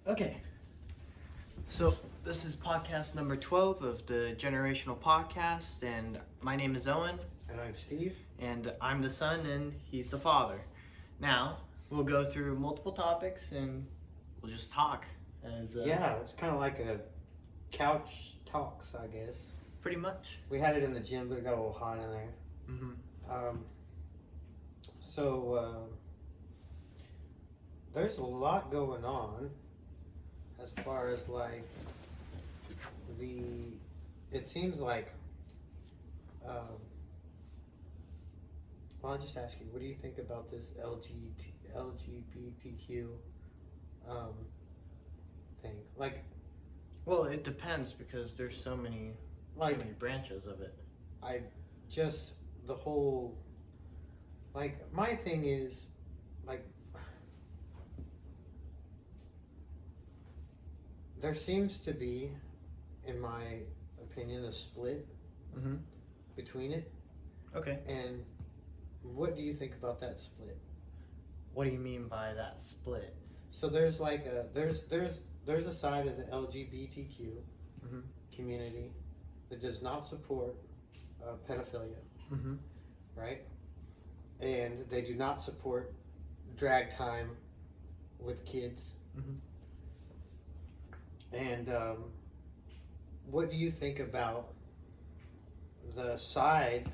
Okay, so this is podcast number 12 of the Generational Podcast, and my name is Owen, And I'm Steve. and I'm the son, and he's the father. Now, we'll go through multiple topics, and we'll just talk. Yeah, it's kind of like a couch talks, I guess. Pretty much. We had it in the gym, but it got a little hot in there. Mm-hmm. So there's a lot going on as far as like it seems like, well, I'll just ask you, what do you think about this LGBTQ thing? Like, Well, it depends because there's so many branches of it. The whole, like, my thing is, like, there seems to be, in my opinion, a split Mm-hmm. between it. Okay. And what do you think about that split? What do you mean by that split? So there's like there's a side of the LGBTQ Mm-hmm. community that does not support pedophilia, Mm-hmm. right? And they do not support drag time with kids. Mm-hmm. And what do you think about those sides?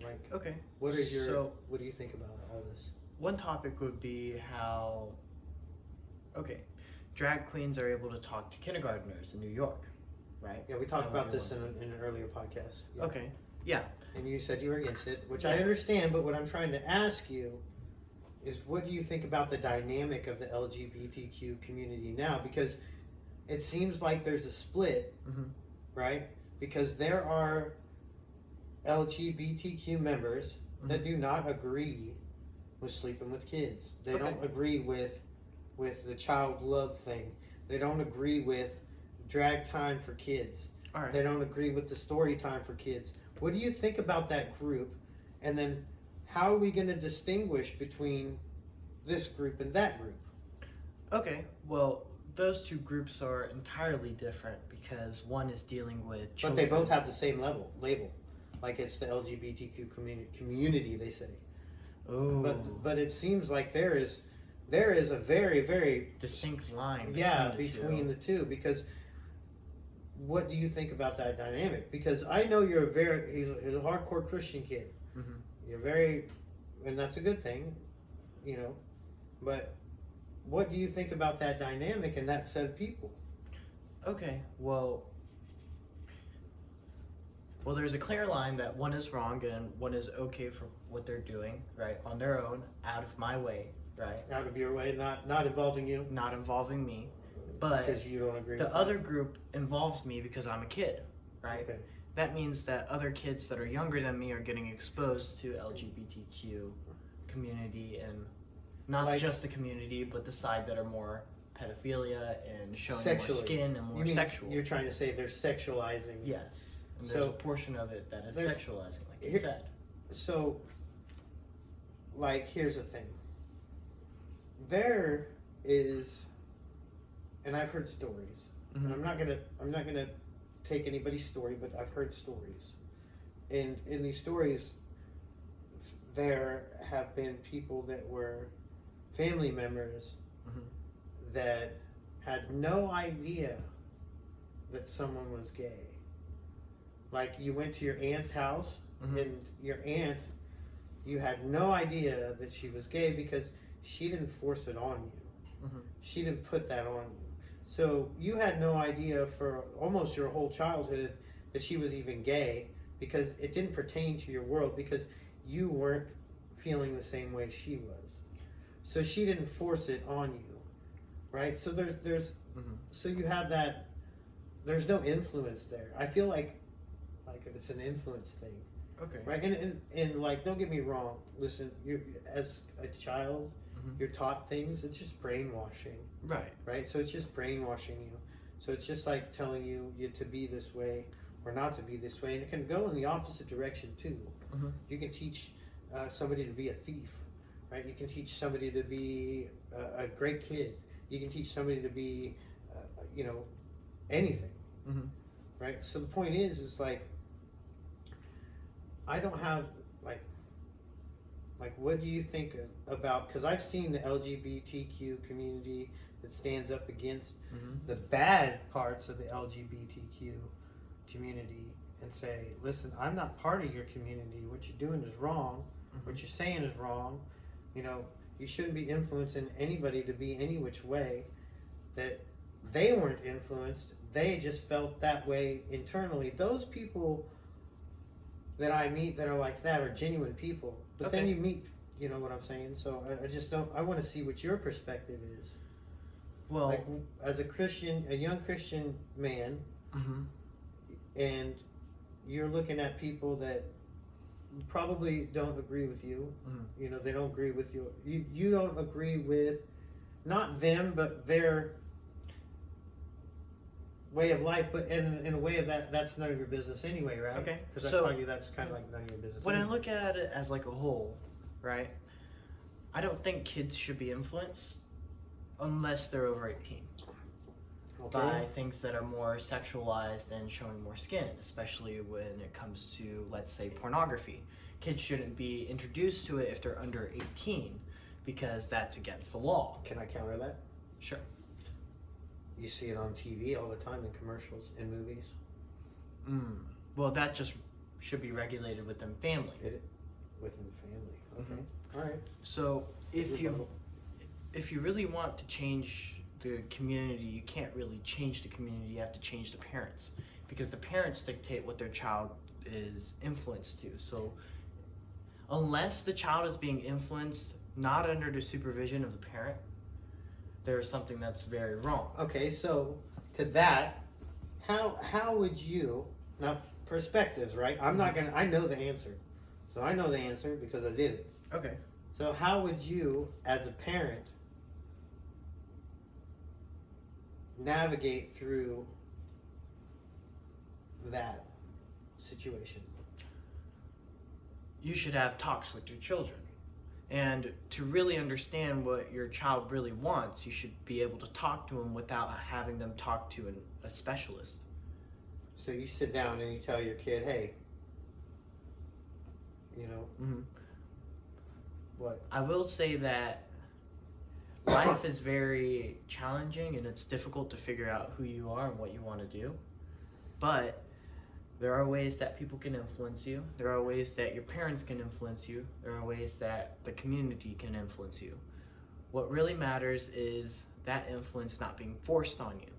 Like, Okay. what do you think about all this? One topic would be how, drag queens are able to talk to kindergartners in New York, right? Yeah, we talked That would about be this in an earlier podcast. Yeah. Okay, yeah. And you said you were against it, which I understand, but what I'm trying to ask you is, what do you think about the dynamic of the LGBTQ community now? Because it seems like there's a split, Mm-hmm. right? Because there are LGBTQ members that do not agree with sleeping with kids. They don't agree with the child love thing. They don't agree with drag time for kids. All right. They don't agree with the story time for kids. What do you think about that group? And then how are we going to distinguish between this group and that group? Okay, well, those two groups are entirely different because one is dealing with children. But they both have the same label. Like, it's the LGBTQ community, they say. Oh. But it seems like there is a very, very distinct line. Between the two. Because what do you think about that dynamic? Because I know he's a hardcore Christian kid. Mm-hmm. You're very, and that's a good thing, you know. But what do you think about that dynamic and that set of people? Okay, well, there's a clear line that one is wrong and one is okay for what they're doing, right, on their own, out of my way, right? Out of your way, not involving you? Not involving me, but because you don't agree the with other group involves me because I'm a kid, right? Okay. That means that other kids that are younger than me are getting exposed to LGBTQ community, and not just the community, but the side that are more pedophilia and showing more skin and more sexual. You're trying to say they're sexualizing. Yes. And there's a portion of it that is sexualizing, like you said. So, like, here's the thing. There is, and I've heard stories, Mm-hmm. and I'm not gonna take anybody's story, but I've heard stories, and in these stories, there have been people that were family members Mm-hmm. that had no idea that someone was gay. Like, you went to your aunt's house, Mm-hmm. and your aunt, you had no idea that she was gay because she didn't force it on you. Mm-hmm. She didn't put that on you. So you had no idea for almost your whole childhood that she was even gay, because it didn't pertain to your world, because you weren't feeling the same way she was. So she didn't force it on you, right? So there's Mm-hmm. so you have that. There's no influence there. I feel like it's an influence thing, Okay. right? And like, don't get me wrong. Listen, you as a child, Mm-hmm. you're taught things. It's just brainwashing, right? So it's just brainwashing you. So it's just like telling you to be this way or not to be this way, and it can go in the opposite direction too. Mm-hmm. You can teach somebody to be a thief, right? You can teach somebody to be a great kid. You can teach somebody to be, anything, Mm-hmm. right? So the point is like, I don't have like what do you think about? Because I've seen the LGBTQ community that stands up against Mm-hmm. the bad parts of the LGBTQ community and say, listen, I'm not part of your community. What you're doing is wrong. Mm-hmm. What you're saying is wrong. You shouldn't be influencing anybody to be any which way. That they weren't influenced. They just felt that way internally. Those people that I meet that are like that are genuine people. But then Okay. you meet, you know what I'm saying? So I just don't, I want to see what your perspective is. Well, Like, as a young Christian man, mm-hmm. and you're looking at people that probably don't agree with you. Mm-hmm. They don't agree with you. You don't agree with, not them, but their way of life. But in a way of that's none of your business anyway, right? Okay, Because so- I tell you that's kind of like none of your business. When I anyway. look at it as like a whole, right? I don't think kids should be influenced unless they're over 18 Okay. by things that are more sexualized and showing more skin, especially when it comes to, let's say, pornography. Kids shouldn't be introduced to it if they're under 18 because that's against the law. Can I counter that? Sure. You see it on TV all the time in commercials, in movies. Well, that just should be regulated within family. Within the family. Okay. All right. So if Rebuttal. you really want to change the community, you can't really change the community. You have to change the parents because the parents dictate what their child is influenced to. So unless the child is being influenced not under the supervision of the parent, there's something that's very wrong. Okay, so to that, how would you, now perspectives, right? I know the answer. So I know the answer because I did it. Okay. So how would you, as a parent, navigate through that situation? You should have talks with your children. And to really understand what your child really wants, you should be able to talk to them without having them talk to a specialist. So you sit down and you tell your kid, hey, Mm-hmm. what? I will say that life is very challenging and it's difficult to figure out who you are and what you want to do. But there are ways that people can influence you. There are ways that your parents can influence you. There are ways that the community can influence you. What really matters is that influence not being forced on you.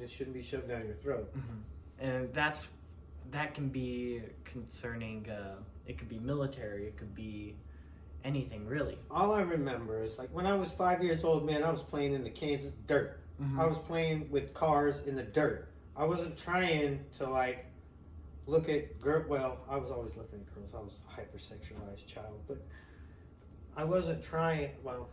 It shouldn't be shoved down your throat. And that can be concerning, it could be military, it could be anything really. All I remember is like when I was 5 years old, man, I was playing in the Kansas dirt. I was playing with cars in the dirt. I wasn't trying to like look at well, I was always looking at girls. I was a hypersexualized child, but I wasn't trying. Well,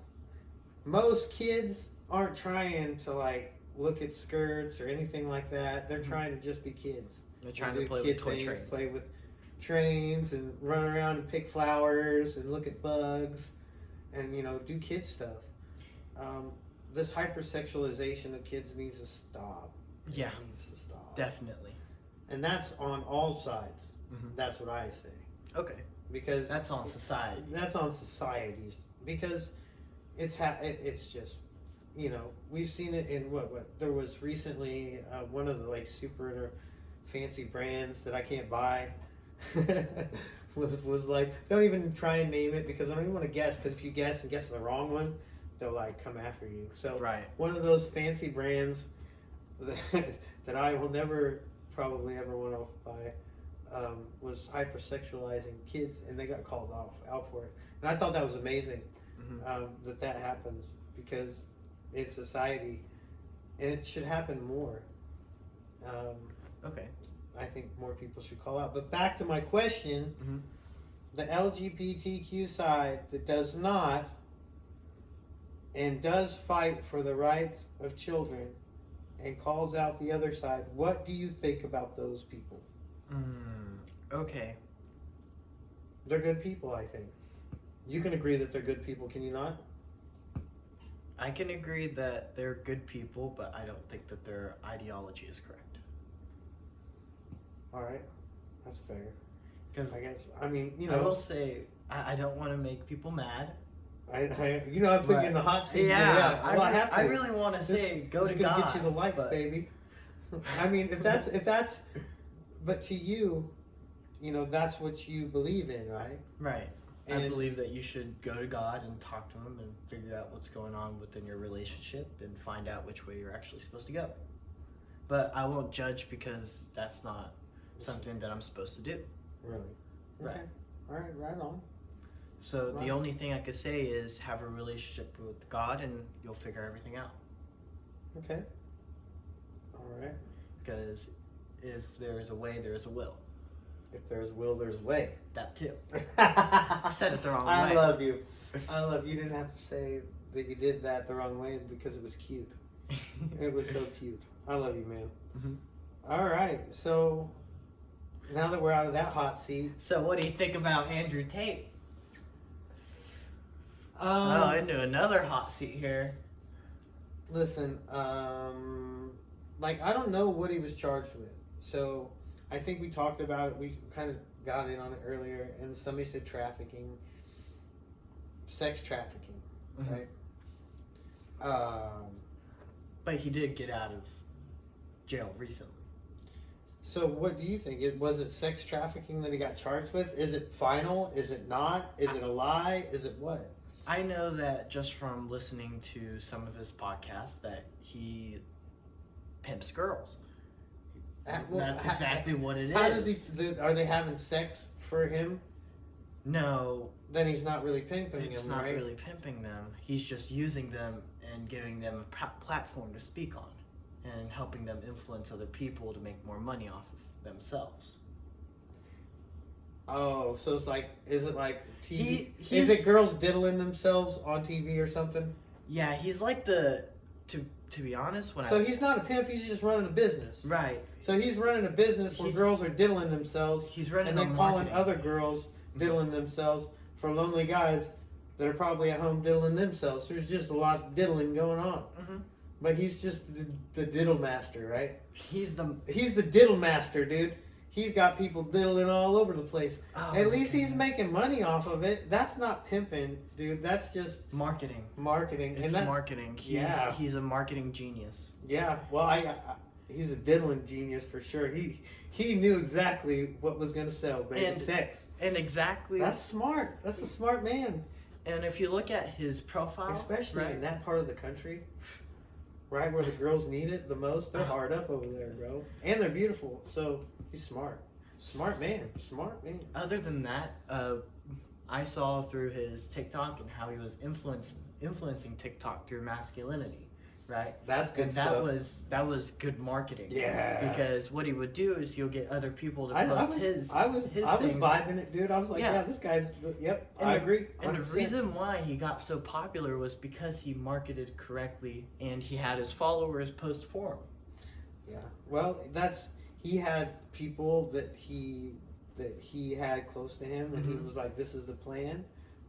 most kids aren't trying to like look at skirts or anything like that. They're trying to just be kids. They're trying Do to play kid with toy things, trains. play with trains and run around and pick flowers and look at bugs and do kid stuff. This hypersexualization of kids needs to stop. Yeah, It needs to stop. definitely. And that's on all sides. Mhm. That's what I say. Okay, Because that's on society. that's on societies. Because it's just we've seen it in what there was recently one of the like super fancy brands that I can't buy was like, don't even try and name it because I don't even want to guess, because if you guess and guess the wrong one, they'll like come after you. So Right. one of those fancy brands that I will never probably ever want to buy was hypersexualizing kids, and they got called out for it. And I thought that was amazing that happens, because in society, and it should happen more. Okay. I think more people should call out. But back to my question, Mhm. the LGBTQ side that does not and does fight for the rights of children and calls out the other side, what do you think about those people? Okay. They're good people, I think. You can agree that they're good people, can you not? I can agree that they're good people, but I don't think that their ideology is correct. All right, that's fair. Because I guess. I mean, I will say, I don't want to make people mad. I put you in the hot seat. Yeah, Well, I have to. I really want to say, go to God. Get you the likes, but baby. I mean, if that's, but to you, that's what you believe in, right? Right. I And believe that you should go to God and talk to Him and figure out what's going on within your relationship and find out which way you're actually supposed to go. But I won't judge because that's not something that I'm supposed to do. Really? Right. Okay. All right. Right on. So Right. the only thing I could say is have a relationship with God and you'll figure everything out. Okay. All right. Because if there is a way, there is a will. If there's will, there's way. That too. I said it the wrong way. I love you. You. Didn't have to say that you did that the wrong way because it was cute. It was so cute. I love you, man. Mhm. All right. So now that we're out of that hot seat, So what do you think about Andrew Tate? Oh, into another hot seat here. listen, I don't know what he was charged with. So I think we talked about it. We kind of got in on it earlier, and somebody said trafficking, sex trafficking, Mhm. right? But he did get out of jail recently. So what do you think? Was it sex trafficking that he got charged with? Is it final? Is it not? Is it a lie? Is it what? I know that just from listening to some of his podcasts that he pimps girls. That's exactly what it is. How does he? Are they having sex for him? No, Then he's not really pimping it's them, not right? really pimping them. He's just using them and giving them a platform to speak on and helping them influence other people to make more money off of themselves. Oh, so it's like, is it like TV? Is he's- it girls diddling themselves on TV or something? Yeah, he's like to be honest, when So he's not a pimp, he's just running a business. right, So he's running a business where He's- girls are diddling themselves he's running and then a calling marketing. other girls diddling themselves for lonely guys that are probably at home diddling themselves. There's just a lot of diddling going on. Mhm. But he's just the diddle master, right? He's the He's the diddle master, dude. He's got people diddling all over the place. oh At my least he's goodness. making money off of it. That's not pimping, dude. That's just marketing. marketing. It's and that's, marketing. Yeah. He's a marketing genius. yeah. Well, he's a diddling genius for sure. He knew exactly what was gonna sell, baby. And- Sex. And exactly That's smart. That's a smart man. and if you look at his profile, Especially right? in that part of the country. Right where the girls need it the most. They're hard up over there, bro. And they're beautiful. So he's smart. Smart man. Smart man. Other than that, I saw through his TikTok and how he was influencing TikTok through masculinity, right? That's good And stuff. that was good marketing. Yeah. Because what he would do is he'll get other people to I post was his vibing it, dude. I was like, Yeah. yeah, this guy's. Yep, And I the- agree. And the 100%. reason why he got so popular was because he marketed correctly and he had his followers post for him. Yeah. Well, he had people that he had close to him, and he Mhm. was like, "This is the plan.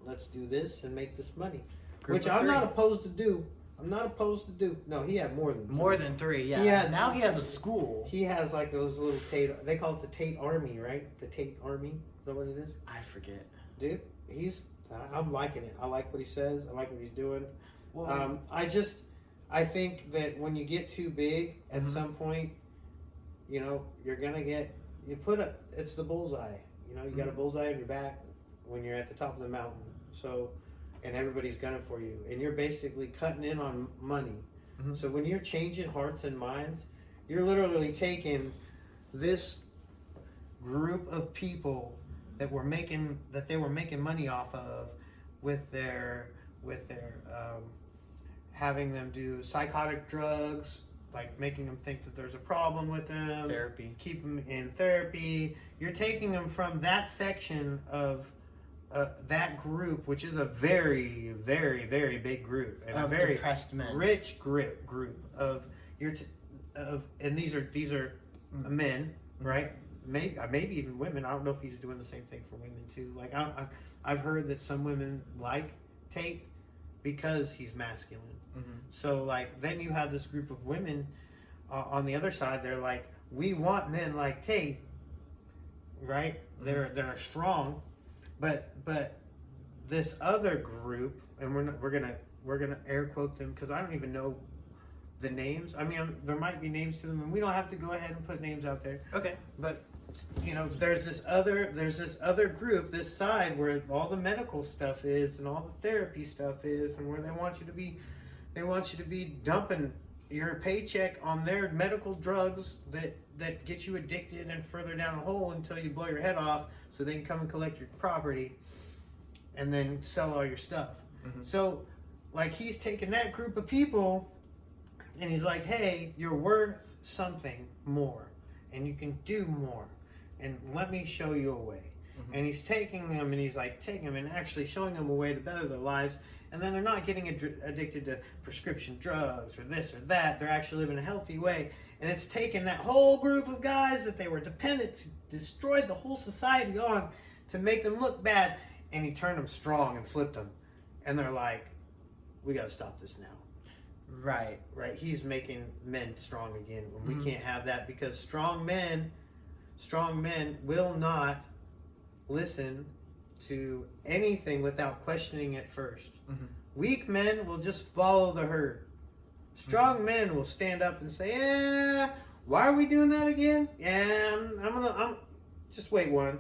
Let's do this and make this money," Group which of I'm three. not opposed to do. I'm not opposed to do. No, he had more than More three. than 3, yeah. Yeah. Now he has a school. He has like those little Tate. They call it the Tate Army, right? The Tate Army. Is that what it is? I forget. Dude, I'm liking it. I like what he says. I like what he's doing. Well, I think that when you get too big, at Mhm. some point, you're gonna it's the bullseye. You got a Mhm. bullseye in your back when you're at the top of the mountain. So, and everybody's gunning for you, and you're basically cutting in on money. Mhm. So when you're changing hearts and minds, you're literally taking this group of people that they were making money off of with their having them do psychotic drugs, like making them think that there's a problem with them, therapy. keep them in therapy. You're taking them from that section of that group, which is a very, very, very big group and a Of very depressed men. rich group of and these are men, right? Maybe even women. I don't know if he's doing the same thing for women too. Like I've heard that some women like Tate because he's masculine. Mm-hmm. So like then you have this group of women on the other side. They're like, we want men like Tate, right? Mm-hmm. They're strong, but this other group, and we're gonna air quote them because I don't even know the names. I mean, there might be names to them, and we don't have to go ahead and put names out there. Okay. But there's this other group, this side where all the medical stuff is and all the therapy stuff is, and where they want you to be dumping your paycheck on their medical drugs that get you addicted and further down a hole until you blow your head off, so they can come and collect your property and then sell all your stuff. Mm-hmm. So like he's taking that group of people and he's like, hey, you're worth something more and you can do more, and let me show you a way. Mm-hmm. And he's taking them and actually showing them a way to better their lives, and then they're not getting addicted to prescription drugs or this or that. They're actually living a healthy way. And it's taken that whole group of guys that they were dependent to destroy the whole society on to make them look bad, and he turned them strong and flipped them. And they're like, we got to stop this now. Right. Right? He's making men strong again. And Mm-hmm. we can't have that, because strong men will not listen to anything without questioning it first. Mm-hmm. Weak men will just follow the herd. Strong men will stand up and say, "Yeah, why are we doing that again? Yeah, I'm just wait 1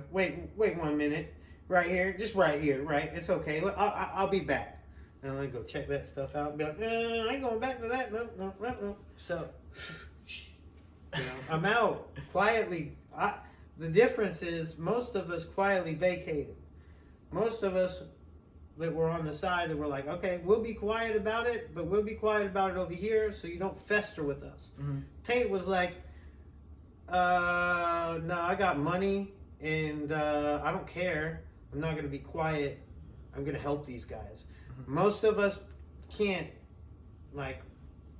minute, right here, just right here, right? It's okay. I'll be back." And I'm gonna go check that stuff out and be like, I ain't going back to that. No. So, I'm out quietly. The difference is most of us quietly vacated. Most of us that were on the side that were like, okay, we'll be quiet about it, but we'll be quiet about it over here so you don't fester with us. mm-hmm. Tate was like, no, I got money and I don't care. I'm not going to be quiet. I'm going to help these guys. Mm-hmm. Most of us can't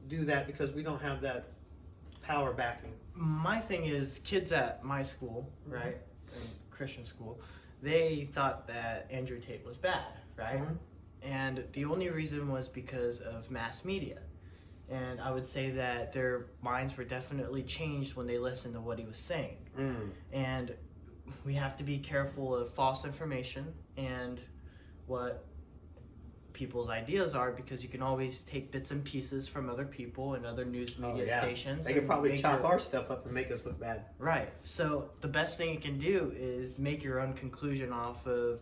do that because we don't have that power backing. My thing is, kids at my school, right, in Christian school, they thought that Andrew Tate was bad, right? Mhm. And the only reason was because of mass media. And I would say that their minds were definitely changed when they listened to what he was saying. And we have to be careful of false information and what people's ideas are, because you can always take bits and pieces from other people and other news media stations. They could and probably make chop our stuff up and make us look bad. Right. So the best thing you can do is make your own conclusion off of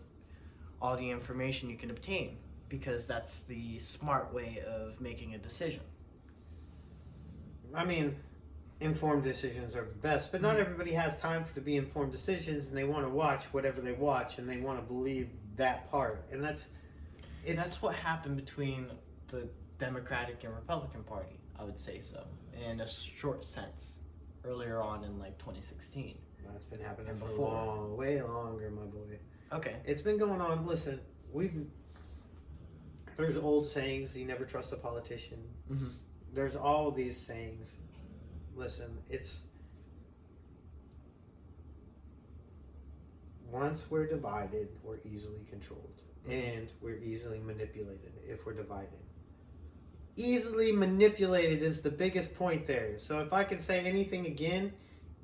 all the information you can obtain, because that's the smart way of making a decision. I mean, informed decisions are the best, but not everybody has time to be informed decisions, and they want to watch whatever they watch, and they want to believe that part, and that's what happened between the Democratic and Republican Party, I would say so, in a short sense, earlier on in 2016. That's been happening And for before. way longer, my boy. Okay. It's been going on. Listen, there's old sayings, you never trust a politician. Mm-hmm. There's all these sayings. Listen, once we're divided, we're easily controlled. And we're easily manipulated if we're divided. Easily manipulated is the biggest point there. So if I can say anything again,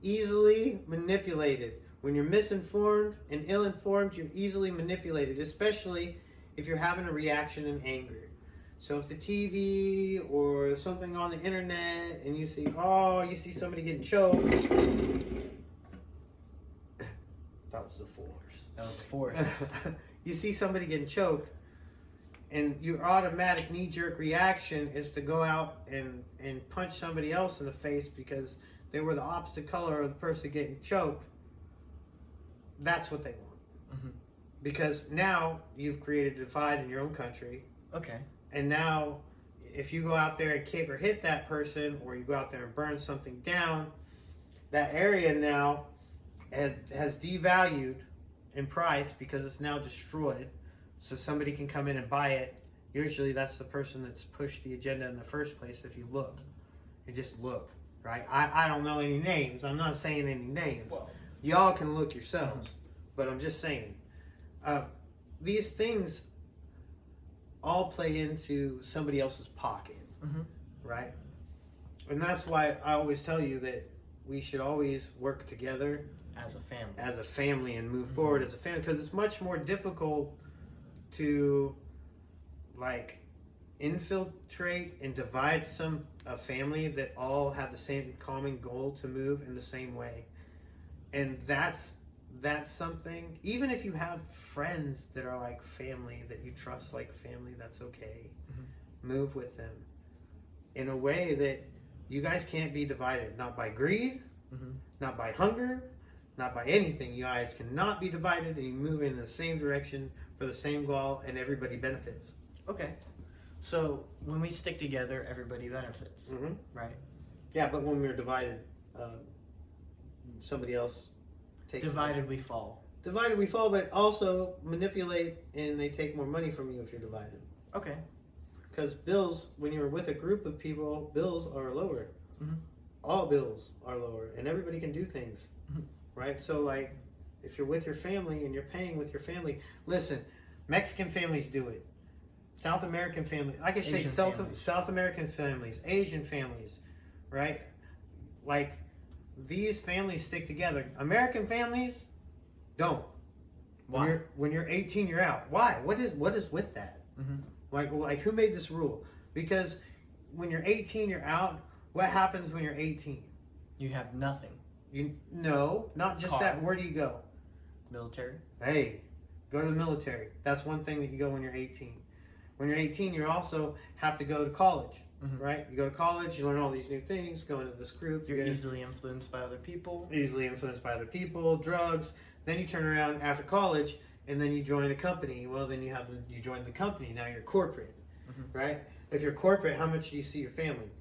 easily manipulated. When you're misinformed and ill-informed, you're easily manipulated, especially if you're having a reaction in anger. So if the TV or something on the internet and you see somebody getting choked, that was the force. That was the force. You see somebody getting choked, and your automatic knee-jerk reaction is to go out and punch somebody else in the face because they were the opposite color of the person getting choked. That's what they want. Mm-hmm. Because now you've created a divide in your own country. Okay. And now if you go out there and kick or hit that person, or you go out there and burn something down, that area now has devalued in price because it's now destroyed, so somebody can come in and buy it. Usually that's the person that's pushed the agenda in the first place. If you look and just look, right? I don't know any names. I'm not saying any names. Well, Y'all can look yourselves, but I'm just saying these things all play into somebody else's pocket, Mhm. right? And that's why I always tell you that we should always work together As a family. and move forward as a family, because it's much more difficult to like infiltrate and divide a family that all have the same common goal to move in the same way. And that's something, even if you have friends that are like family, that you trust like family, that's okay. Move with them in a way that you guys can't be divided, not by greed, not by hunger, not by anything. You guys cannot be divided, and you move in the same direction for the same goal, and everybody benefits. Okay. So when we stick together, everybody benefits, right? Yeah, but when we're divided, somebody else takes Divided we fall. Divided we fall, but also manipulate, and they take more money from you if you're divided. Okay. Because bills, when you're with a group of people, bills are lower. Mhm. All bills are lower, and everybody can do things, Mhm. right? So, like, if you're with your family and you're paying with your family, listen, Mexican families do it. South American families, I can say Asian South American families, Asian families, right? Like, these families stick together. American families don't. Why? When you're 18, you're out. Why? What is with that? Mhm. Like who made this rule? Because when you're 18, you're out. What happens when you're 18? You have nothing. No, not just Car. that. Where do you go? Military. Hey, go to the military. That's one thing that you go when you're 18. When you're 18, you also have to go to college, right? You go to college, you learn all these new things, go into this group. You're easily influenced by other people. Easily influenced by other people, drugs. Then you turn around after college, and then you join a company. Well, then you join the company. Now you're corporate, right? If you're corporate, how much do you see your family?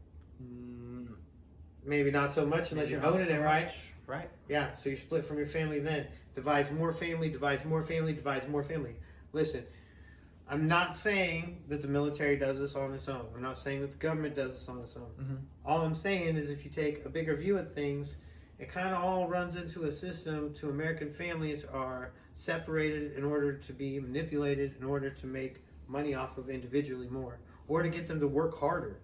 Maybe not so much unless you're owning it, right? Right. Yeah, so you're split from your family then. Divides more family, divides more family, divides more family. Listen, I'm not saying that the military does this on its own. I'm not saying that the government does this on its own. All I'm saying is if you take a bigger view of things, it kind of all runs into a system to American families are separated in order to be manipulated, in order to make money off of individually more, or to get them to work harder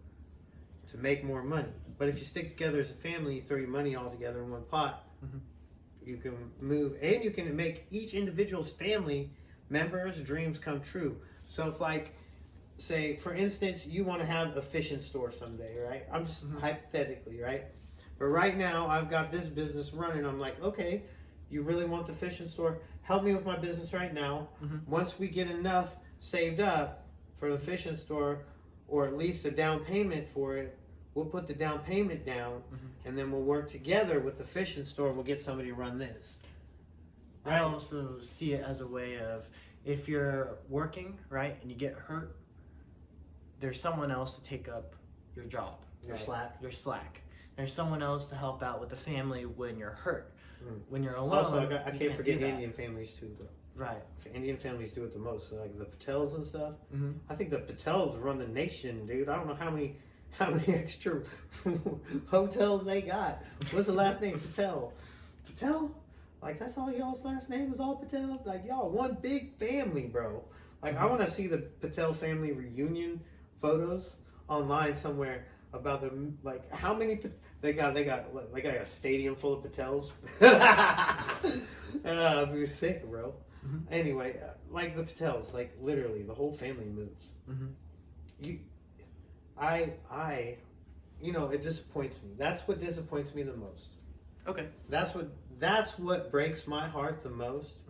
to make more money. But if you stick together as a family, you throw your money all together in one pot, you can move, and you can make each individual's family members' dreams come true. So if, like, say, for instance, you want to have a fishing store someday, right? I'm just hypothetically, right? But right now, I've got this business running. I'm like, okay, you really want the fishing store? Help me with my business right now. Once we get enough saved up for the fishing store, or at least a down payment for it, we'll put the down payment down, and then we'll work together with the fishing store. We'll get somebody to run this. I also see it as a way of, if you're working, right, and you get hurt, there's someone else to take up your job. Your right? slack. Your slack. There's someone else to help out with the family when you're hurt. When you're alone, Also, I you can't forget do that. Indian families too, bro. Right. Indian families do it the most. So like the Patels and stuff. I think the Patels run the nation, dude. I don't know how many extra hotels they got. What's the last name? Patel. Patel? Like, that's all y'all's last name is all Patel? Like, y'all one big family, bro. Like, I want to see the Patel family reunion photos online somewhere about them. Like, how many they got a stadium full of Patels. It'd be sick, bro. Anyway, like the Patels, like literally the whole family moves. It disappoints me. That's what disappoints me the most. Okay. That's what breaks my heart the most,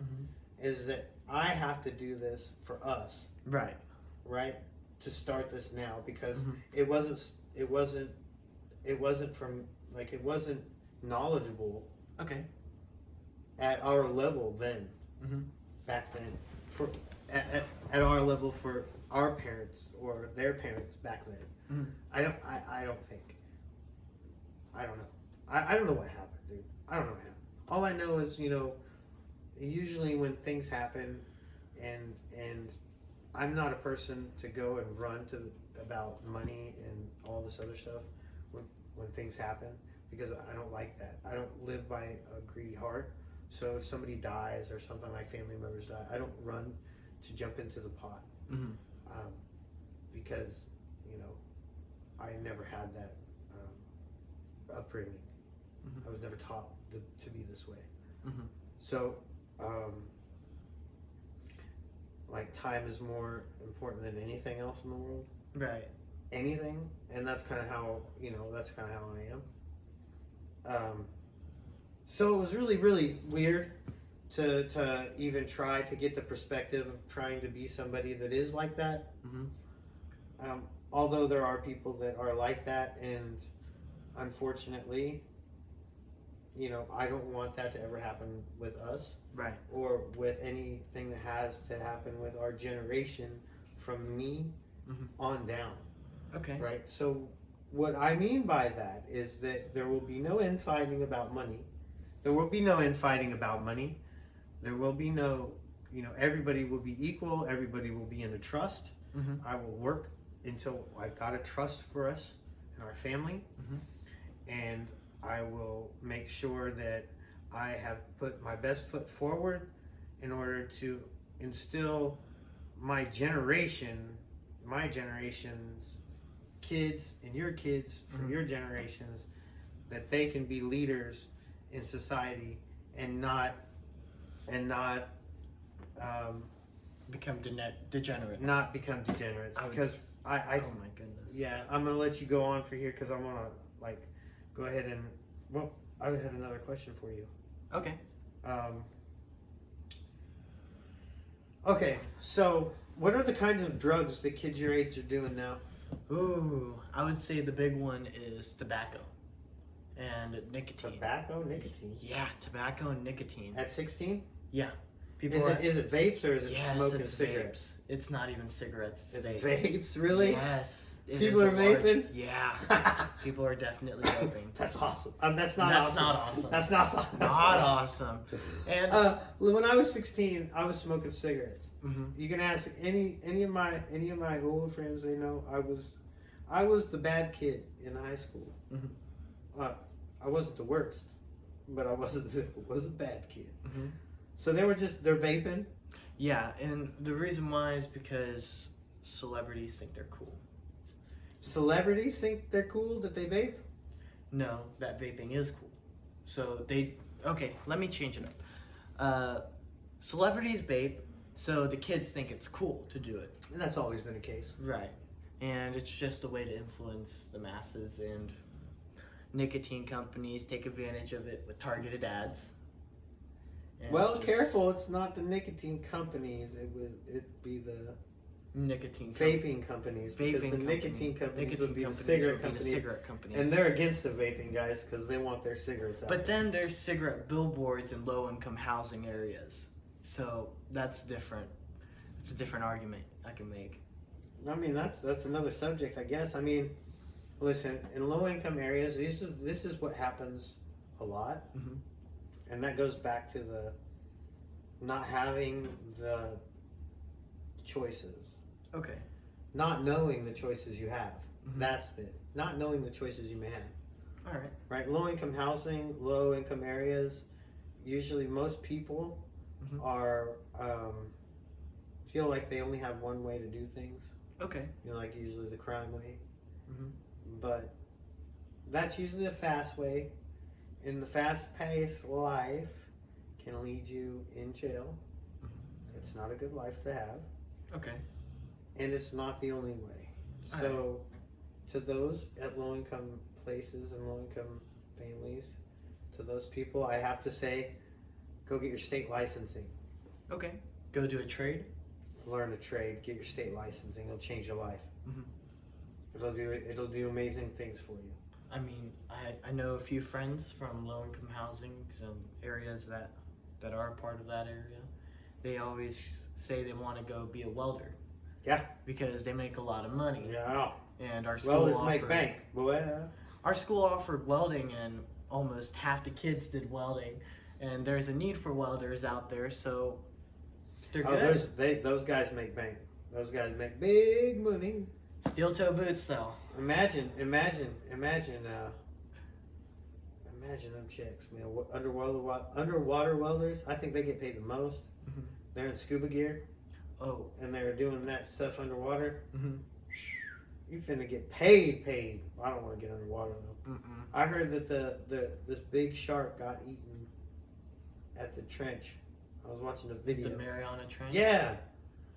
is that I have to do this for us. Right. Right? To start this now, because it wasn't knowledgeable. Okay. At our level then. Back then. At our level for our parents or their parents back then. I don't think. I don't know. I don't know what happened, dude. I don't know what happened. All I know is, usually when things happen and I'm not a person to go and run about money and all this other stuff when things happen, because I don't like that. I don't live by a greedy heart. So if somebody dies or something, like family members die, I don't run to jump into the pot. because, I never had that upbringing. Mhm. I was never taught to be this way. Mhm. So, like, time is more important than anything else in the world. Right. Anything, and that's kind of how I am. So it was really, really weird to even try to get the perspective of trying to be somebody that is like that. Mhm. Although there are people that are like that, and unfortunately, I don't want that to ever happen with us, Right. or with anything that has to happen with our generation from me Mhm. on down. Okay. Right? So, what I mean by that is that there will be no infighting about money. There will be no infighting about money. There will be no, everybody will be equal. Everybody will be in a trust. Mhm. I will work until I've got a trust for us and our family. Mhm. And I will make sure that I have put my best foot forward in order to instill my generation's kids and your kids for Mhm. your generations, that they can be leaders in society and not Become degenerates. not become degenerates. I would Because I Oh my goodness. yeah, I'm gonna let you go on for here because I want to go ahead and I had another question for you. Okay. Okay, so what are the kinds of drugs that kids your age are doing now? Ooh, I would say the big one is tobacco and nicotine. Tobacco, nicotine. Yeah, tobacco and nicotine. At 16? Yeah. People Is it vapes or is it yes, smoking it's cigarettes? vapes. It's not even cigarettes. It's vapes. vapes, really? Yes. it People is are a large- vaping? Yeah. People are definitely vaping. That's awesome. That's not That's awesome. not awesome. That's not awesome. Not awesome. And When I was 16, I was smoking cigarettes. mhm. You can ask any of my old friends. They know I was the bad kid in high school. Mhm. I wasn't the worst, but I was a bad kid. Mhm. So they're vaping. Yeah, and the reason why is because celebrities think they're cool. Celebrities think they're cool that they vape. No, that vaping is cool. So let me change it up. Celebrities vape, so the kids think it's cool to do it. And that's always been the case. Right. And it's just a way to influence the masses, and nicotine companies take advantage of it with targeted ads. And Well, just careful! It's not the nicotine companies. It'd be the nicotine vaping companies, because the nicotine companies would be the cigarette companies, and they're against the vaping guys because they want their cigarettes out. But then there's cigarette billboards in low-income housing areas, so that's different. It's a different argument I can make. I mean, that's another subject, I guess. I mean, listen, in low-income areas, this is what happens a lot, Mhm. and that goes back to the not having the choices. Okay. Not knowing the choices you have. Mhm. That's not knowing the choices you may have. All right. Right? Low income housing, low income areas. Usually, most people Mhm. are feel like they only have one way to do things. Okay. Like usually the crime way. Mhm. But that's usually a fast way, and the fast-paced life can lead you in jail. Mhm. It's not a good life to have. Okay. And it's not the only way. So, to those at low income places and low income families, to those people, I have to say, go get your state licensing. Okay. Go do a trade. Learn a trade, get your state licensing. It'll change your life. Mhm. It'll do amazing things for you. I mean, I know a few friends from low-income housing, some areas that are a part of that area. They always say they want to go be a welder. Yeah. Because they make a lot of money. Yeah. And our school Welders make bank, boy. Our school offered welding, and almost half the kids did welding. And there's a need for welders out there, so they're good. Those guys make bank. Those guys make big money. Steel toe boots, though. Imagine them chicks, man. Underwater welders. I think they get paid the most. Mhm. They're in scuba gear Oh. and they're doing that stuff underwater. Mhm. You finna get paid. I don't want to get underwater though. Mm-mm. I heard that this big shark got eaten at the trench. I was watching a video. The Mariana Trench. Yeah,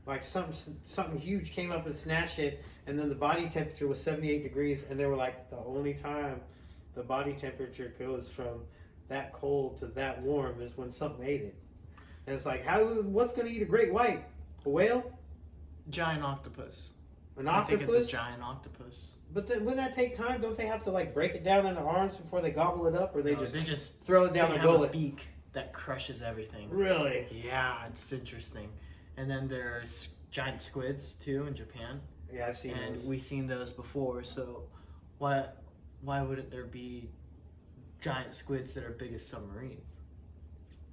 like something huge came up and snatched it, and then the body temperature was 78 degrees, and they were like, the only time the body temperature goes from that cold to that warm is when something ate it. And it's like, what's gonna eat a great white? A whale? Giant octopus. An I octopus? think it's a giant octopus. But then, wouldn't that take time? Don't they have to like break it down in their arms before they gobble it up, or they No, just throw it down they their have a gullet? beak that crushes everything. Really? Yeah, it's interesting. And then there's giant squids too in Japan, Yeah, I've seen and those. we've seen those before. So why wouldn't there be giant squids that are big as submarines?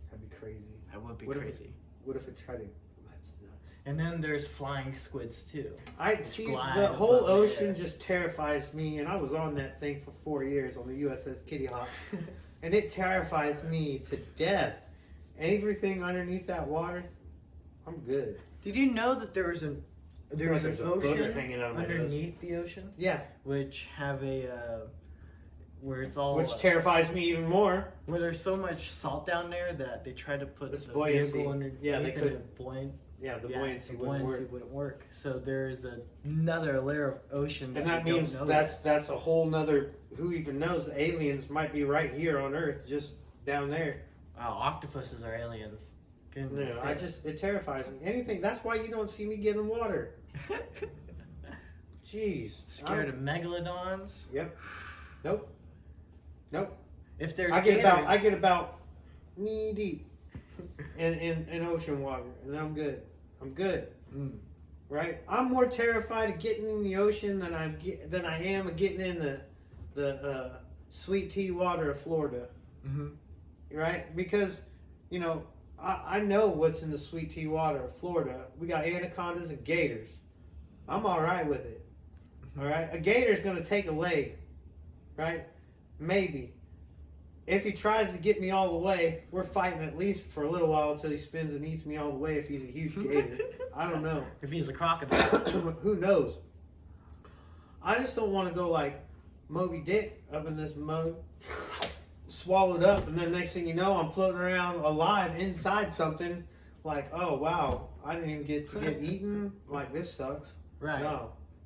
That'd be crazy. That would be What if crazy. What if it tried to? That's nuts. And then there's flying squids too. I Which see glide the whole above the ocean air. just terrifies me, and I was on that thing for 4 years on the USS Kitty Hawk, and it terrifies me to death. Everything underneath that water, I'm good. Did you know that there's an I feel like an there's a booger ocean hanging out of my nose. underneath the ocean, Yeah, which have a where it's all which terrifies me even more. where there's so much salt down there that they try to put It's the buoyancy. vehicle underneath. Yeah, they and couldn't. it buoyant. Yeah, the Yeah, buoyancy the wouldn't buoyancy work. wouldn't work. So there's another layer of ocean, And that we don't means know that's a whole nother. Who even knows? The aliens might be right here on Earth, just down there. Oh, octopuses are aliens. Goodness. No, it terrifies me. Anything. That's why you don't see me get in water. Jeez. Scared of megalodons. Yep. Nope. Nope. If there's I get gators, about knee deep in ocean water, and I'm good. I'm good. Mm. Right? I'm more terrified of getting in the ocean than I am of getting in the sweet tea water of Florida. Mm-hmm. Right? Because, you know, I know what's in the sweet tea water of Florida. We got anacondas and gators. I'm all right with it. All right? A gator's going to take a leg. Right? Maybe. If he tries to get me all the way, we're fighting at least for a little while until he spins and eats me all the way if he's a huge gator. I don't know. If he's a crocodile. Who knows? I just don't want to go like Moby Dick up in this mud, swallowed up, and then next thing you know, I'm floating around alive inside something. Like, oh wow, I didn't even get to get eaten. Like, this sucks. Right.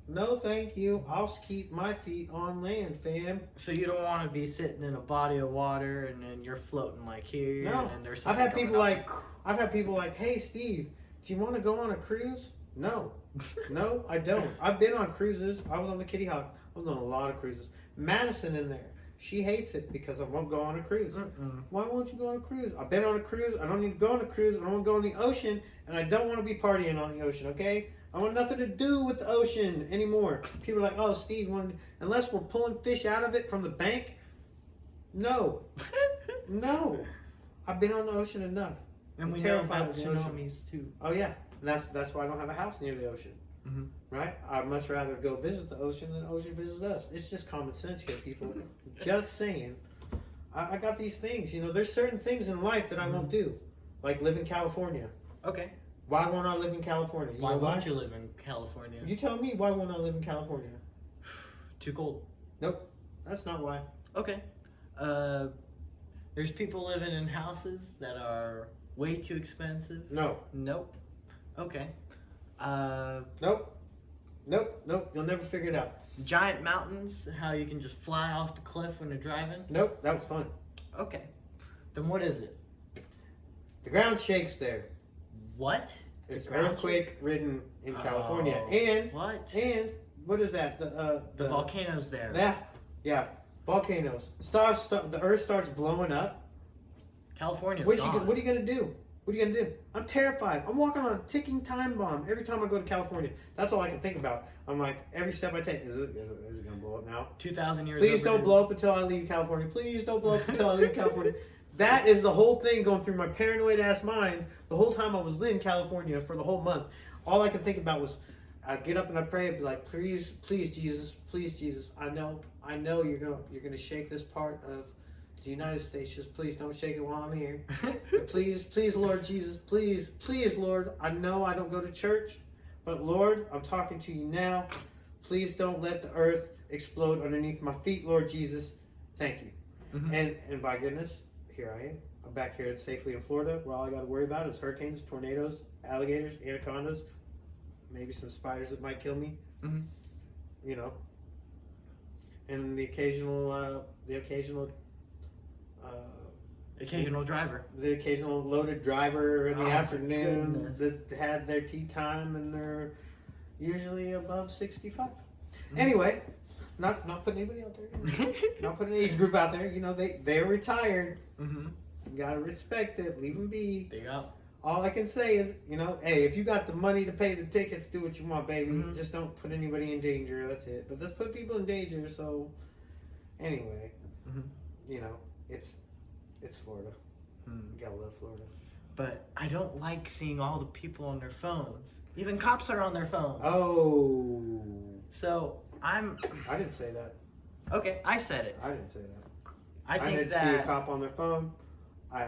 No, thank you. I'll keep my feet on land, fam. So you don't want to be sitting in a body of water and then you're floating like here. No. And there's I've had something people going like, hey Steve, do you want to go on a cruise? No. No, I don't. I've been on cruises. I was on the Kitty Hawk. I was on a lot of cruises. Madison in there. She hates it because I won't go on a cruise. Mm-mm. Why won't you go on a cruise? I've been on a cruise. I don't need to go on a cruise. I don't want to go in the ocean, and I don't want to be partying on the ocean, okay? I want nothing to do with the ocean anymore. People are like, oh, Steve, unless we're pulling fish out of it from the bank. No. No. I've been on the ocean enough. And I'm we know terrified about of the ocean. tsunamis too. Oh, yeah. And that's why I don't have a house near the ocean. Mhm. Right? I'd much rather go visit the ocean than the ocean visit us. It's just common sense here, people. Just saying. I got these things. You know, there's certain things in life that I won't do. Like live in California. Okay. Why won't I live in California? You Why know won't you live in California? You tell me why won't I live in California? Too cold. Nope. That's not why. Okay. There's people living in houses that are way too expensive. No. Nope. Okay. Nope. Nope. Nope. You'll never figure it out. Giant mountains, how you can just fly off the cliff when you're driving. Nope. That was fun. Okay. Then what is it? The ground shakes there. What? It's ground earthquake ridden in California. Oh. And What? what is that? The volcanoes there. Yeah. Volcanoes. The earth starts blowing up. California's What gone. are you gonna do? What are you gonna do? I'm terrified. I'm walking on a ticking time bomb every time I go to California. That's all I can think about. I'm like, every step I take, is it gonna blow up now? 2,000 years Please don't overdue. blow up until I leave California. Please don't blow up until I leave California. That is the whole thing going through my paranoid ass mind the whole time I was in California for the whole month. All I could think about was, I get up and I pray, I'd be like, please Jesus, I know you're gonna shake this part of the United States. Just please don't shake it while I'm here. But please, Lord Jesus, please, Lord. I know I don't go to church, but Lord, I'm talking to you now. Please don't let the earth explode underneath my feet, Lord Jesus. Thank you. Mhm. And by goodness, here I am. I'm back here safely in Florida, where all I got to worry about is hurricanes, tornadoes, alligators, anacondas, maybe some spiders that might kill me. Mhm. You know, and the occasional Occasional driver. loaded driver in the Oh, my afternoon goodness. that had their tea time, and they're usually above 65. Mhm. Anyway, not putting anybody out there, not putting an age group out there. You know, they're retired. Mm-hmm. You gotta respect it. Leave them be. There you go. All I can say is, you know, hey, if you got the money to pay the tickets, do what you want, baby. Mhm. Just don't put anybody in danger. That's it. But let's put people in danger. So, anyway, Mhm. you know, it's Florida. Mm. You gotta love Florida. But I don't like seeing all the people on their phones. Even cops are on their phones. Oh, So I didn't say that. okay. I said it. I didn't say that. I think didn't that see a cop on their phone. I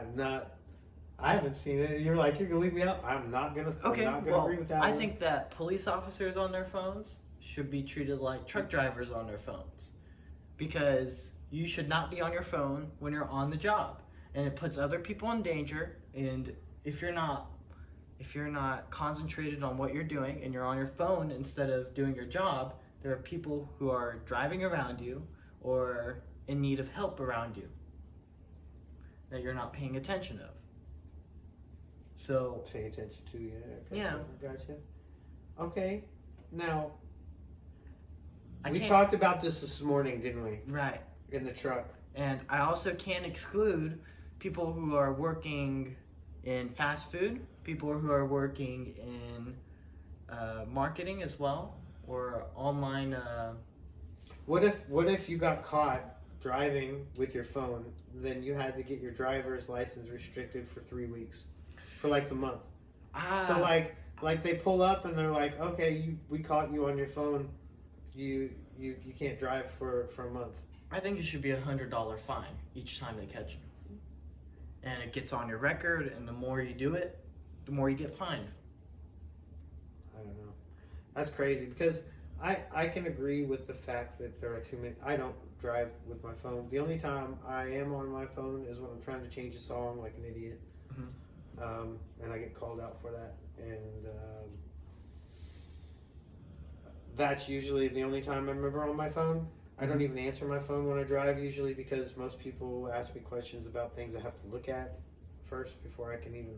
haven't seen it. You're like, you're gonna leave me out. I'm not gonna agree with that. I one. think that police officers on their phones should be treated like truck drivers on their phones, because you should not be on your phone when you're on the job, and it puts other people in danger. And if you're not concentrated on what you're doing and you're on your phone instead of doing your job, there are people who are driving around you or in need of help around you that you're not paying attention of. So pay attention to, Yeah. Gotcha. Okay, now I we can't- talked about this morning, didn't we? right. In the truck. And I also can't exclude people who are working in fast food, people who are working in marketing as well, or online. What if you got caught driving with your phone? Then you had to get your driver's license restricted for 3 weeks, for like the month. So like they pull up and they're like, okay, we caught you on your phone. You can't drive for a month. I think it should be $100 fine each time they catch you, and it gets on your record. And the more you do it, the more you get fined. I don't know. That's crazy, because I can agree with the fact that there are too many. I don't drive with my phone. The only time I am on my phone is when I'm trying to change a song like an idiot. Mhm. And I get called out for that. And that's usually the only time I'm ever on my phone. I don't even answer my phone when I drive usually, because most people ask me questions about things I have to look at first before I can even.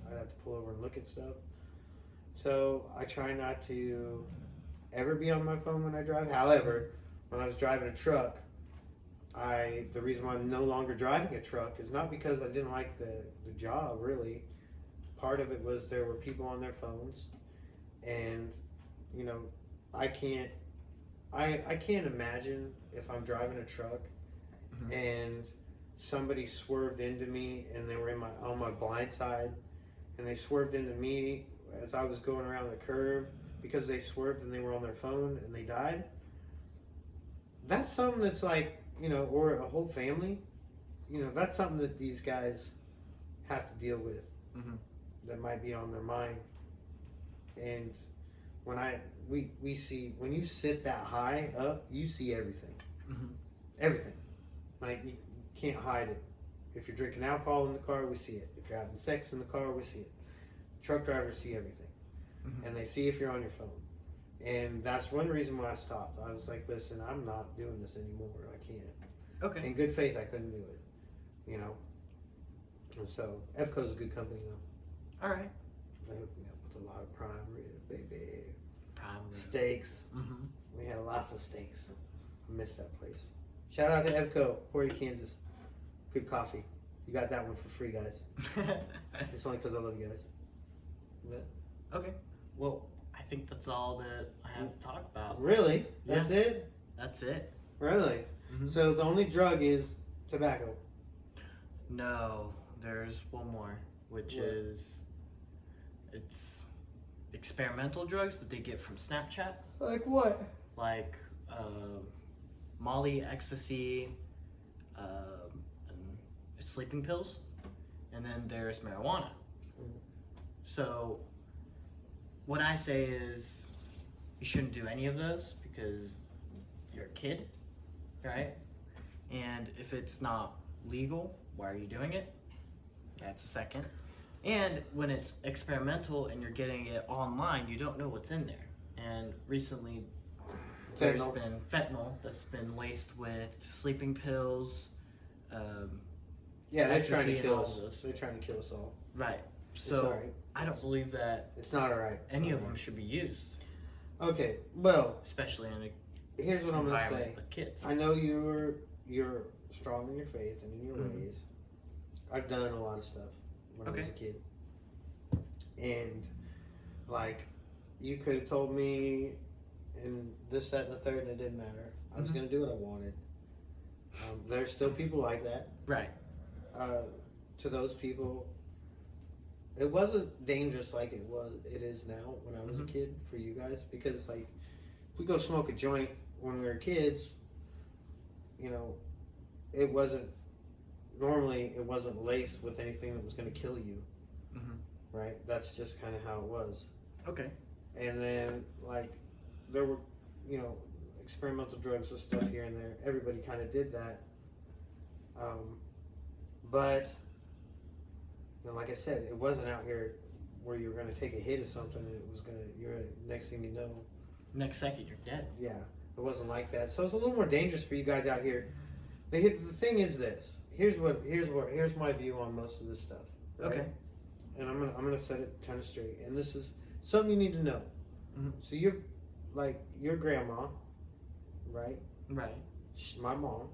I'd have to pull over and look at stuff. So I try not to ever be on my phone when I drive. However, when I was driving a truck, the reason why I'm no longer driving a truck is not because I didn't like the job, really. Part of it was there were people on their phones, and you know, I can't imagine if I'm driving a truck Mhm. and somebody swerved into me and they were on my blind side, and they swerved into me as I was going around the curve because they swerved and they were on their phone and they died. That's something that's like, you know, or a whole family, you know, that's something that these guys have to deal with. Mhm. That might be on their mind. And when we see, when you sit that high up, you see everything. Mhm. Everything. Like, you can't hide it. If you're drinking alcohol in the car, we see it. If you're having sex in the car, we see it. Truck drivers see everything. Mhm. And they see if you're on your phone. And that's one reason why I stopped. I was like, listen, I'm not doing this anymore. I can't. Okay. In good faith, I couldn't do it. You know? And so, EFCO's a good company, though. All right. They hooked me up with a lot of prime rib, baby. Probably. Steaks. Mm-hmm. We had lots of steaks. I miss that place. Shout out to EFCO, Emporia, Kansas. Good coffee. You got that one for free, guys. It's only because I love you guys. Yeah. Okay. Well, I think that's all that I have to talk about. Really? That's it? That's it. Really? Mhm. So the only drug is tobacco. No, there's one more, which What? is it's experimental drugs that they get from Snapchat, Like what? like Molly, ecstasy, and sleeping pills, and then there's marijuana. Mhm. So what I say is you shouldn't do any of those, because you're a kid, right? And if it's not legal, why are you doing it? That's a second. And when it's experimental and you're getting it online, you don't know what's in there. And recently, there's Fentanyl. been fentanyl that's been laced with sleeping pills. Yeah, they're trying ecstasy to and kill all us. of those. They're trying to kill us all. Right. It's So alright. I don't believe that It's not alright. any of them should be used, Okay, well, especially in an here's what I'm gonna environment say. with kids. I know you're strong in your faith and in your Mhm. ways. I've done a lot of stuff when I was Okay. a kid, and like you could have told me, and this, that, and the third, and it didn't matter. I was Mhm. gonna do what I wanted. There's still people like that. Right. To those people, it wasn't dangerous like it is now when I was Mhm. a kid for you guys, because like if we go smoke a joint when we were kids, you know, it wasn't laced with anything that was going to kill you, Mhm. right? That's just kind of how it was. Okay. And then like there were, you know, experimental drugs and stuff here and there. Everybody kind of did that, but you know, like I said, it wasn't out here where you were going to take a hit of something and it was going to, you're next thing you know, Next second, you're dead. yeah, it wasn't like that. So it's a little more dangerous for you guys out here. The thing is this. Here's my view on most of this stuff. Right? Okay. And I'm gonna set it kind of straight. And this is something you need to know. Mhm. So you're like your grandma, right? Right. My mom.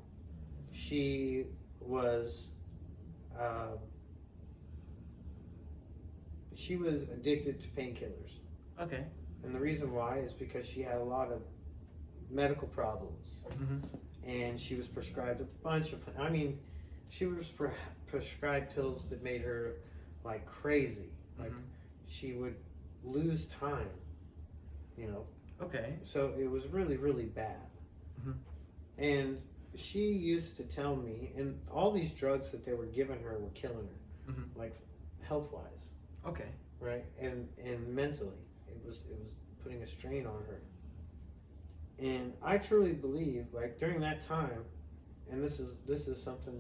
She was. She was addicted to painkillers. Okay. And the reason why is because she had a lot of medical problems. Mhm. And she was prescribed a bunch of, I mean, she was prescribed pills that made her like crazy. Like Mhm. she would lose time, you know. Okay. So it was really, really bad. Mhm. And she used to tell me, and all these drugs that they were giving her were killing her, Mhm. like health wise. Okay. Right, and mentally it was putting a strain on her. And I truly believe, like during that time, and this is something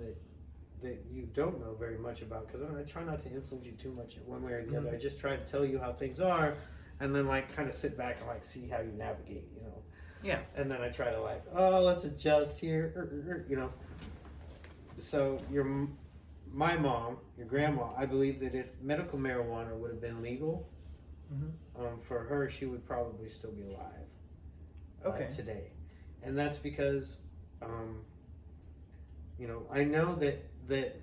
that you don't know very much about, because I try not to influence you too much one way or the other. I just try to tell you how things are, and then like kind of sit back and like see how you navigate, you know. Yeah. And then I try to like, oh, let's adjust here, you know. So my mom, your grandma, I believe that if medical marijuana would have been legal, for her, she would probably still be alive Okay. today. And that's because, you know, I know that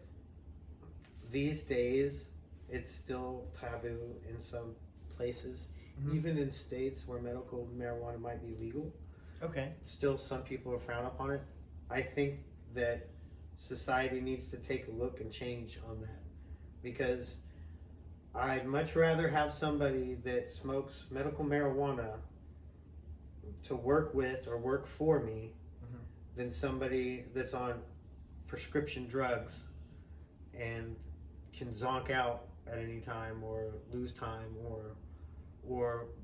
these days it's still taboo in some places, Mhm. even in states where medical marijuana might be legal. Okay. Still, some people are frowned upon it. I think that society needs to take a look and change on that, because I'd much rather have somebody that smokes medical marijuana to work with or work for me Mhm. than somebody that's on prescription drugs and can zonk out at any time or lose time or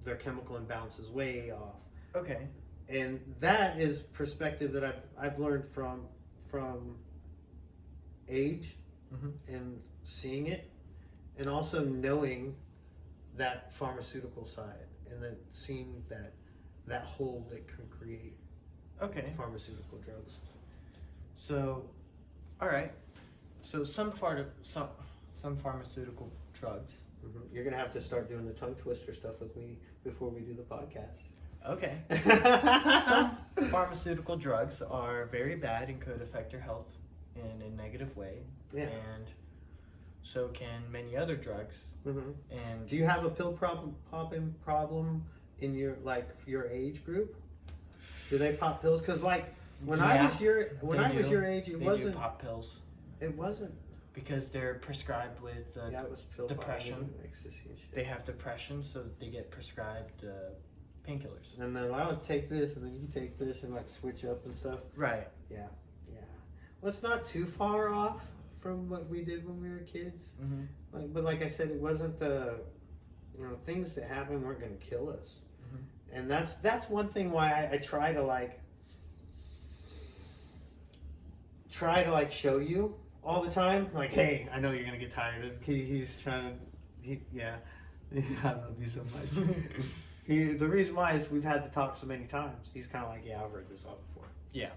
their chemical imbalance is way off. Okay. And that is perspective that I've learned from age Mhm. and seeing it, and also knowing that pharmaceutical side, and then seeing that hole that can create Okay. pharmaceutical drugs. So, all right. So some pharmaceutical drugs. You're gonna have to start doing the tongue twister stuff with me before we do the podcast. Okay. Some pharmaceutical drugs are very bad and could affect your health in a negative way. Yeah. And so can many other drugs. Mm-hmm. And Do you have a pill popping problem in your age group? Do they pop pills? Because like when I was your age, they do pop pills it wasn't. because they're prescribed with Yeah, it was pill depression. popping, ecstasy and shit. they have depression, so they get prescribed painkillers. And then I would take this, and then you take this, and like switch up and stuff. Right. Yeah. Well, it's not too far off from what we did when we were kids. Mm-hmm. But like I said, it wasn't things that happened weren't going to kill us. Mhm. And that's one thing why I try to like show you all the time, like, hey, I know you're gonna get tired of. He's trying to, yeah, I love you so much. The reason why is we've had to talk so many times. He's kind of like, yeah, I've heard this all before. Yeah.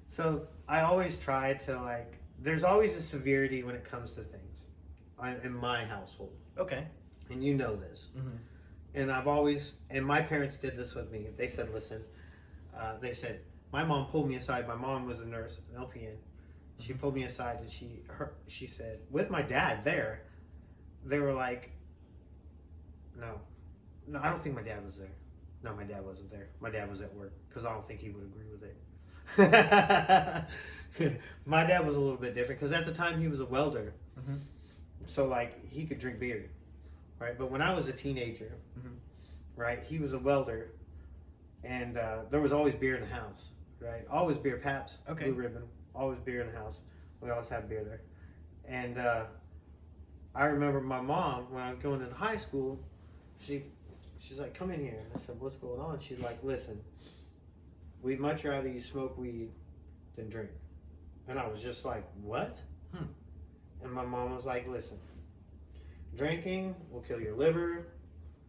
So I always try to like. There's always a severity when it comes to things, in my household. Okay. And you know this. Mm-hmm. And my parents did this with me. They said, listen, they said, my mom pulled me aside. My mom was a nurse, an LPN. She pulled me aside and she said, with my dad there, they were like, no, I don't think my dad was there. No, my dad wasn't there. My dad was at work because I don't think he would agree with it. My dad was a little bit different because at the time he was a welder. Mm-hmm. So like he could drink beer, right? But when I was a teenager, mm-hmm. right, he was a welder, and there was always beer in the house, right? Always beer, Pabst, Okay. Blue Ribbon, always beer in the house. We always had beer there, and I remember my mom when I was going into high school, she's like, come in here. And I said, what's going on? She's like, listen, we'd much rather you smoke weed than drink. And I was just like, what? And my mom was like, listen, drinking will kill your liver.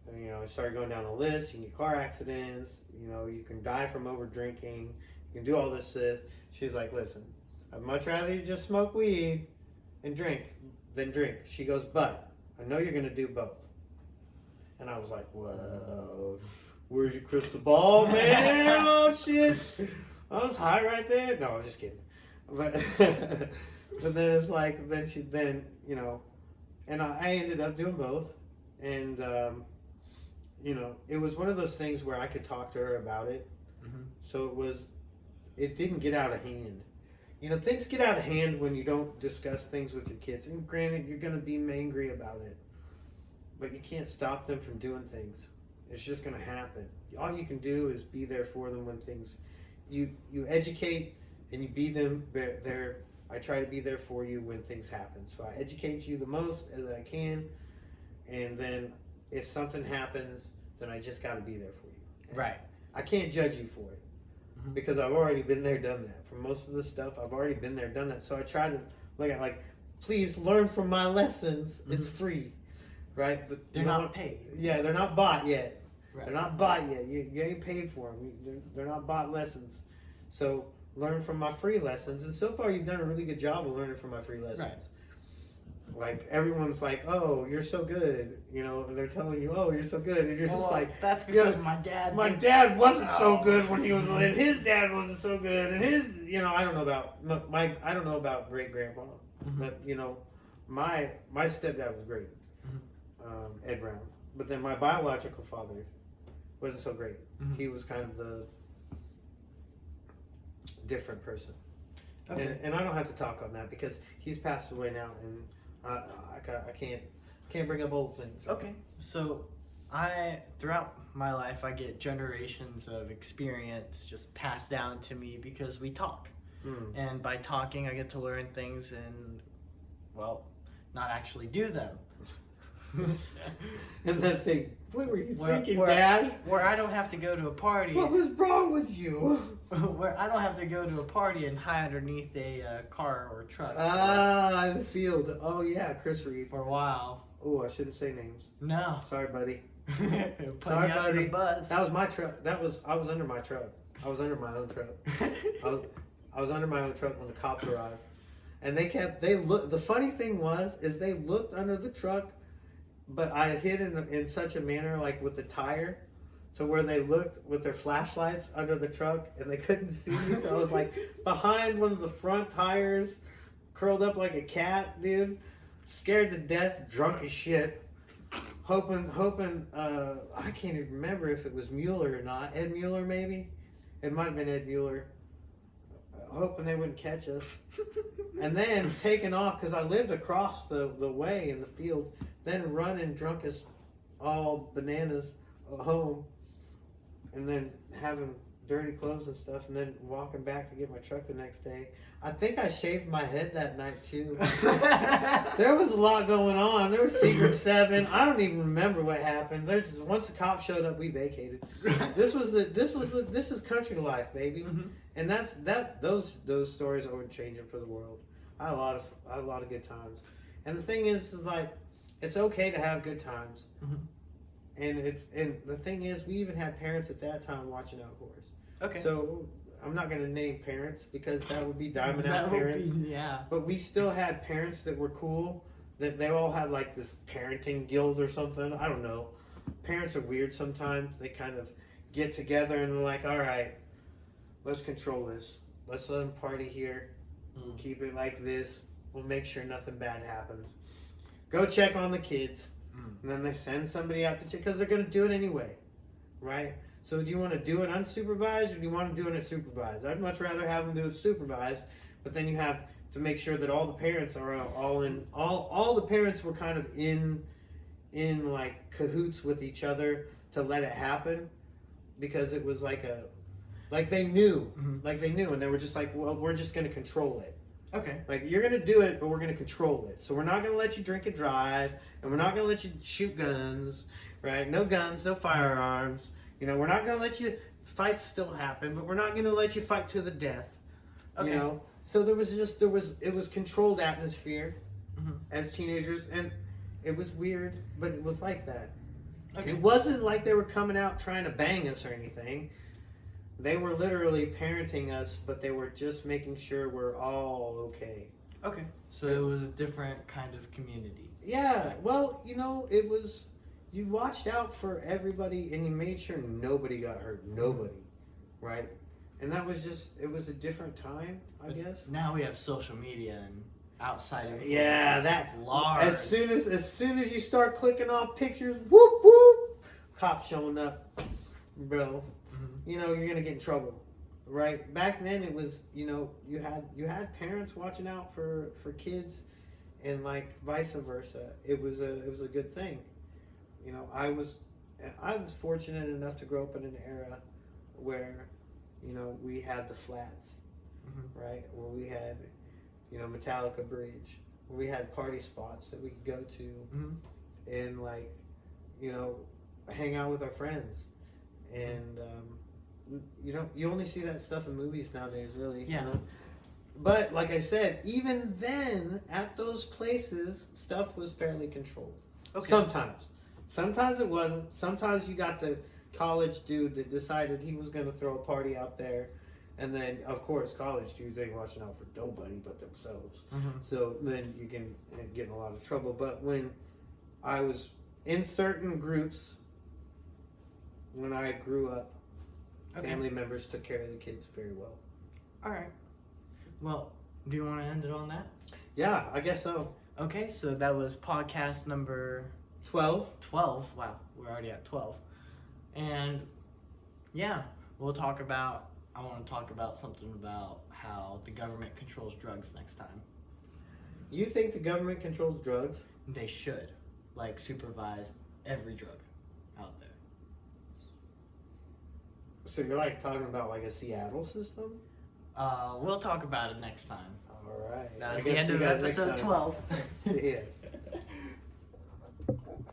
And, you know, it started going down the list. You can get car accidents. You know, you can die from over drinking. You can do all this shit. She's like, listen, I'd much rather you just smoke weed and drink than drink. She goes, but I know you're going to do both. And I was like, whoa, where's your crystal ball, man? Oh, shit. I was high right there. No, I was just kidding. But but then it's like, you know, and I ended up doing both. And, you know, it was one of those things where I could talk to her about it. Mm-hmm. So it didn't get out of hand. You know, things get out of hand when you don't discuss things with your kids. And granted, you're going to be angry about it. But you can't stop them from doing things. It's just going to happen. All you can do is be there for them when things, you educate and you be them there. I try to be there for you when things happen. So I educate you the most as I can. And then if something happens, then I just got to be there for you. And Right. I can't judge you for it. Mm-hmm. Because I've already been there, done that. For most of the stuff, I've already been there, done that. So I try to look at like, please learn from my lessons. Mm-hmm. It's free. Right? But They're not paid. Yeah, they're not bought yet. Right. They're not bought yet. You ain't paid for them. They're not bought lessons. So learn from my free lessons. And so far, you've done a really good job of learning from my free lessons. Right. Like everyone's like, "Oh, you're so good," you know, and they're telling you, "Oh, you're so good," and you're just like, "That's because yeah, my dad." My dad wasn't so good when he was, and his dad wasn't so good, and his, you know, I don't know about great grandpa, Mm-hmm. but you know, my stepdad was great. Ed Brown. But then my biological father wasn't so great. Mm-hmm. He was kind of the different person. Okay. And I don't have to talk on that because he's passed away now, and I can't bring up old things. Okay. So throughout my life, I get generations of experience just passed down to me because we talk. And by talking, I get to learn things and, well, not actually do them. And then think, what were you thinking, Dad? Where I don't have to go to a party. What was wrong with you? Where I don't have to go to a party and hide underneath a car or truck. In the field. Oh yeah, Chris Reed. For a while. Oh, I shouldn't say names. No. Sorry, buddy. Sorry, buddy. Bus. That was my truck. I was under my truck. I was under my own truck. I was under my own truck when the cops arrived, and the funny thing is they looked under the truck. But I hid in such a manner, like with the tire, to where they looked with their flashlights under the truck and they couldn't see me. So I was like behind one of the front tires, curled up like a cat, dude, scared to death, drunk as shit, hoping. I can't even remember if it was Mueller or not. Ed Mueller, maybe. It might have been Ed Mueller. Hoping they wouldn't catch us, and then taking off because I lived across the way in the field. Then running drunk as all bananas home, and then having dirty clothes and stuff, and then walking back to get my truck the next day. I think I shaved my head that night too. There was a lot going on. There was Secret 7. I don't even remember what happened. Once the cops showed up, we vacated. This is country life, baby. Mhm. And those stories are changing for the world. I had a lot of good times. And the thing is like, it's okay to have good times. Mhm. And the thing is, we even had parents at that time watching out for us. Okay. So I'm not gonna name parents because that would be diamond out That would parents. be- yeah. But we still had parents that were cool. That they all had like this parenting guild or something. I don't know. Parents are weird sometimes. They kind of get together and they're like, all right, let's control this. Let's let them party here. Mm. Keep it like this. We'll make sure nothing bad happens. Go check on the kids. Mm. And then they send somebody out to check because they're going to do it anyway. Right? So do you want to do it unsupervised or do you want to do it supervised? I'd much rather have them do it supervised, but then you have to make sure that all the parents are all the parents were kind of in like cahoots with each other to let it happen, because it was like they knew, Mhm. and they were just like, well, we're just going to control it. Okay. Like, you're going to do it, but we're going to control it. So we're not going to let you drink and drive, and we're not going to let you shoot guns, right? No guns, no firearms. You know, we're not going to let you, fights still happen, but we're not going to let you fight to the death. Okay. You know? So it was controlled atmosphere Mhm. as teenagers, and it was weird, but it was like that. Okay. It wasn't like they were coming out trying to bang us or anything. They were literally parenting us, but they were just making sure we're all okay. Okay. So it was a different kind of community. Yeah, well, you know, it was, you watched out for everybody and you made sure nobody got hurt. Nobody. Right? And that was just, it was a different time, I guess. Now we have social media and outside influence. Yeah, is that, large. as soon as you start clicking off pictures, whoop, whoop, cops showing up, bro. Mhm. You know, you're gonna get in trouble, right? Back then, it was, you know, you had parents watching out for kids, and like vice versa. It was a good thing. You know, I was fortunate enough to grow up in an era where, you know, we had the flats, Mhm. right? Where we had, you know, Metallica Bridge, where we had party spots that we could go to, Mhm. and like, you know, hang out with our friends. And you know, you only see that stuff in movies nowadays, really. Yeah. You know? But like I said, even then, at those places, stuff was fairly controlled. Okay. Sometimes it wasn't. Sometimes you got the college dude that decided he was going to throw a party out there, and then of course college dudes ain't watching out for nobody but themselves. Mhm. So then you can get in a lot of trouble. But when I was in certain groups, when I grew up, Okay. family members took care of the kids very well. All right. Well, do you want to end it on that? Yeah, I guess so. Okay, so that was podcast number 12. 12. Wow, we're already at 12. And yeah, I want to talk about something about how the government controls drugs next time. You think the government controls drugs? They should, like, supervise every drug out there. So you're like talking about like a Seattle system? We'll talk about it next time. All right. That was I the guess end see of you guys next episode time. 12. See ya.